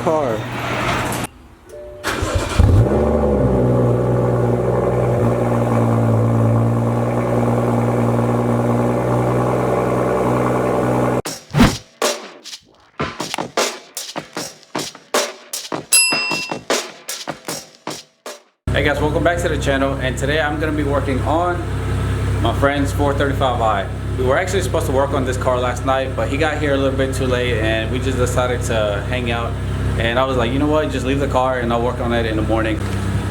car. Hey guys, welcome back to the channel, and today I'm going to be working on my friend's 435i. We were actually supposed to work on this car last night, but he got here a little bit too late and we just decided to hang out, and I was like, you know what, just leave the car and I'll work on it in the morning.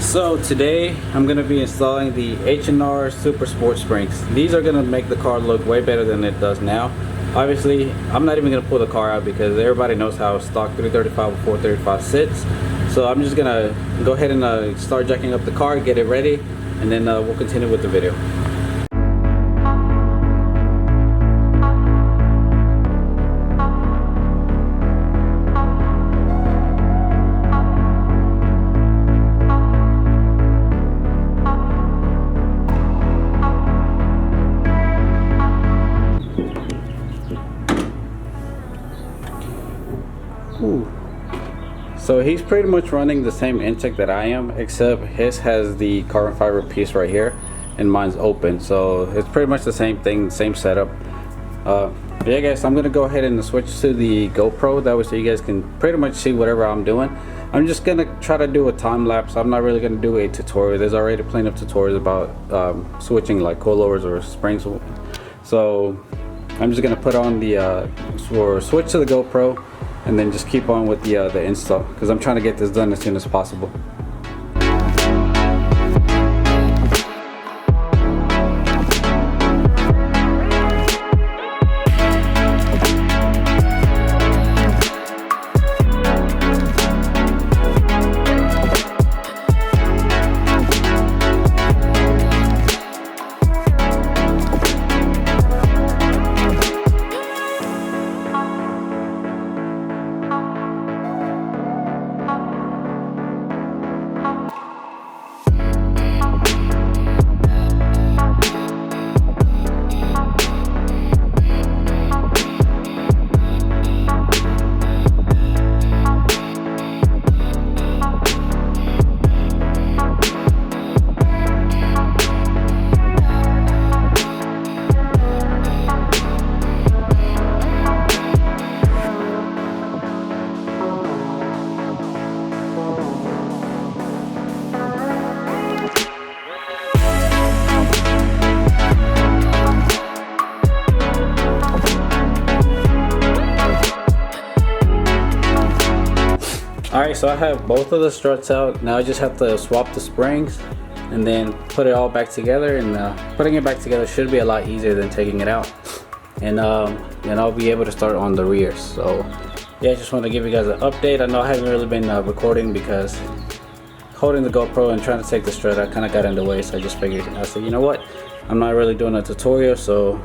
So today I'm going to be installing the H&R Super Sport Springs. These are going to make the car look way better than it does now. Obviously I'm not even going to pull the car out because everybody knows how stock 335 or 435 sits. So I'm just gonna go ahead and start jacking up the car, get it ready, and then we'll continue with the video. Ooh. So he's pretty much running the same intake that I am, except his has the carbon fiber piece right here and mine's open. So it's pretty much the same thing, same setup. Yeah guys, I'm gonna go ahead and switch to the GoPro, that way so you guys can pretty much see whatever I'm doing. I'm just gonna try to do a time lapse. I'm not really gonna do a tutorial. There's already plenty of tutorials about switching like coilovers or springs. So I'm just gonna put on the or switch to the GoPro and then just keep on with the install, because I'm trying to get this done as soon as possible. Alright, so I have both of the struts out. Now I just have to swap the springs and then put it all back together, and putting it back together should be a lot easier than taking it out. And then I'll be able to start on the rear. So yeah, I just want to give you guys an update. I know I haven't really been recording because holding the GoPro and trying to take the strut, I kind of got in the way, so I just figured, I said, you know what, I'm not really doing a tutorial, so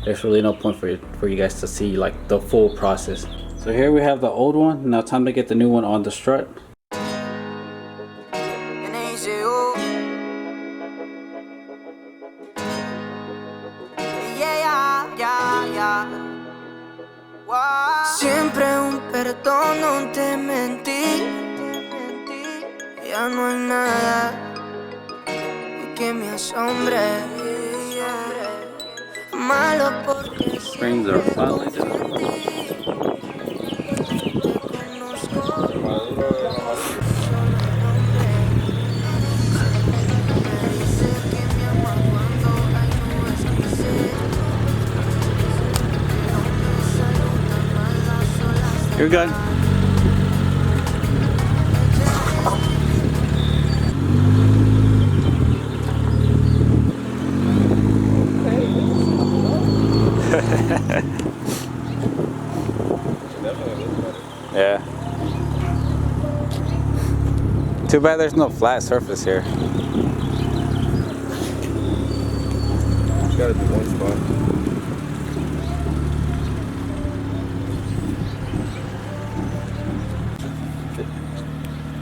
there's really no point for you guys to see like the full process. So here we have the old one. Now time to get the new one on the strut. Siempre un perdón, no te mentí. Ya no hay nada que me asombre. Malo porque Springs are finally done. You're good. Yeah. Too bad there's no flat surface here. There's gotta be one spot.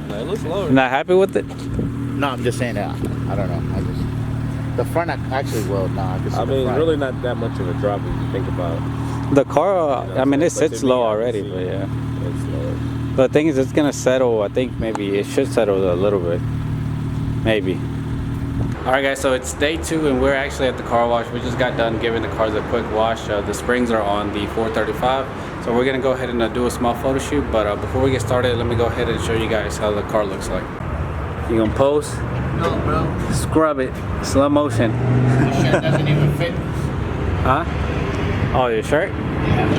No, it looks lower. Not happy with it? No, I'm just saying that. I don't know. I just the front actually will. No, I mean, really not that much of a drop if you think about the car. I mean, it sits low already, but yeah. It's lower. But the thing is, it's gonna settle. I think maybe it should settle a little bit, maybe. All right, guys. So it's day 2, and we're actually at the car wash. We just got done giving the cars a quick wash. The springs are on the 435, so we're gonna go ahead and do a small photo shoot. But before we get started, let me go ahead and show you guys how the car looks like. You gonna pose? No, bro. Scrub it, slow motion. The shirt doesn't even fit. Huh? Oh, your shirt? Yeah.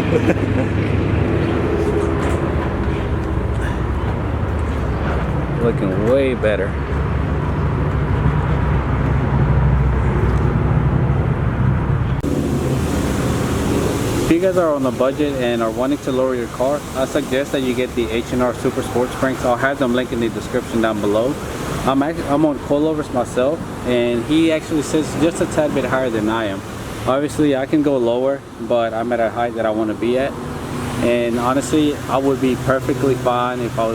Looking way better. If you guys are on a budget and are wanting to lower your car, I suggest that you get the H&R Super Sport Springs. I'll have them linked in the description down below. I'm on coilovers myself, and he actually sits just a tad bit higher than I am. Obviously, I can go lower, but I'm at a height that I want to be at. And honestly, I would be perfectly fine if I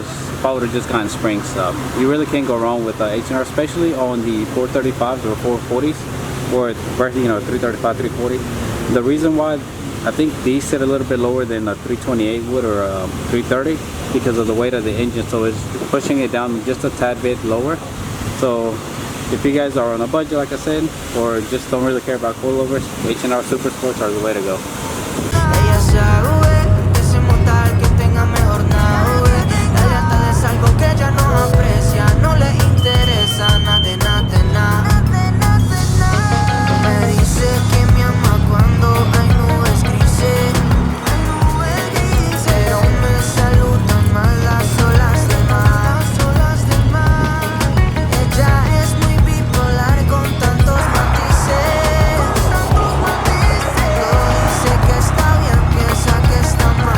would have just gotten springs. You really can't go wrong with H&R, especially on the 435s or 440s, or 335, 340. The reason why I think these sit a little bit lower than a 328 would or a 330 because of the weight of the engine, so it's pushing it down just a tad bit lower. So if you guys are on a budget, like I said, or just don't really care about coilovers, H&R Super Sports are the way to go. Ella sabe que se monta el que tenga mejor nave. La lealtad es algo que ella no aprecia, no le interesa nada de nada de nada. Me dice que me ama cuando hay nubes grises, pero me saludan más las olas del mar. Ella es muy bipolar con tantos matices. Todo dice que está bien, piensa que está mal.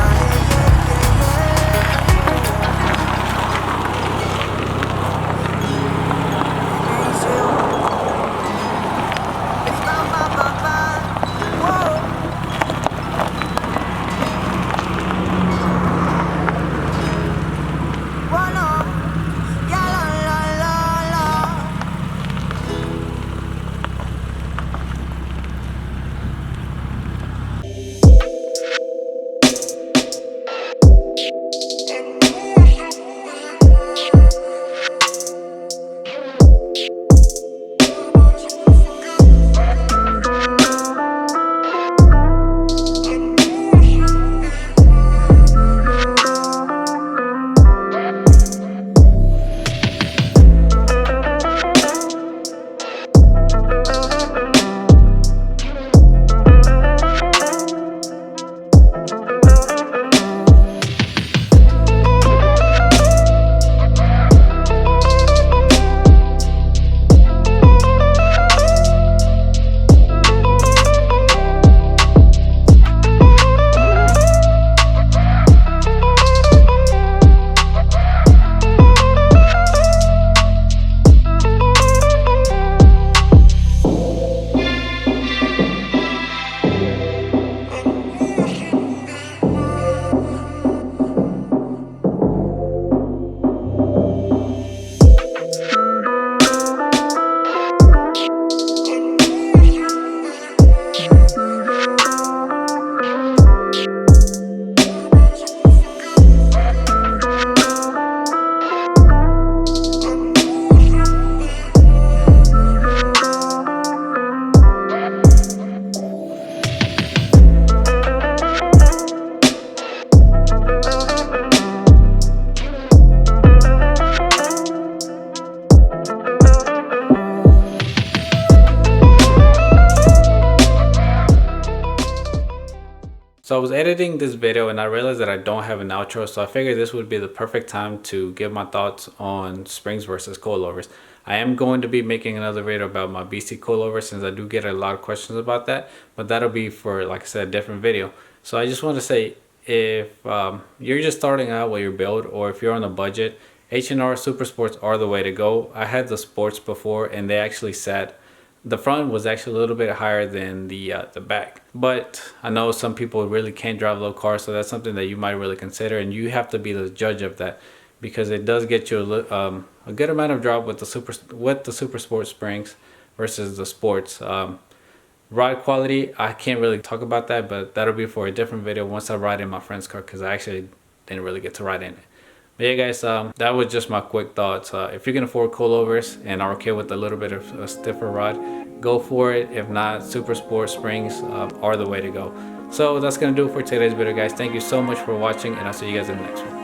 So I was editing this video and I realized that I don't have an outro, so I figured this would be the perfect time to give my thoughts on springs versus coilovers. I am going to be making another video about my BC coilover since I do get a lot of questions about that, but that'll be for, like I said, a different video. So I just want to say, if you're just starting out with your build, or if you're on a budget, H&R Super Sports are the way to go. I had the Sports before and they actually sat, the front was actually a little bit higher than the back, but I know some people really can't drive low cars, so that's something that you might really consider, and you have to be the judge of that because it does get you a good amount of drop with the Super Sport springs versus the Sports. Ride quality, I can't really talk about that, but that'll be for a different video once I ride in my friend's car because I actually didn't really get to ride in it. But yeah, guys, that was just my quick thoughts. If you can afford coilovers and are okay with a little bit of a stiffer rod, go for it. If not, super sport springs are the way to go. So that's gonna do it for today's video, guys. Thank you so much for watching, and I'll see you guys in the next one.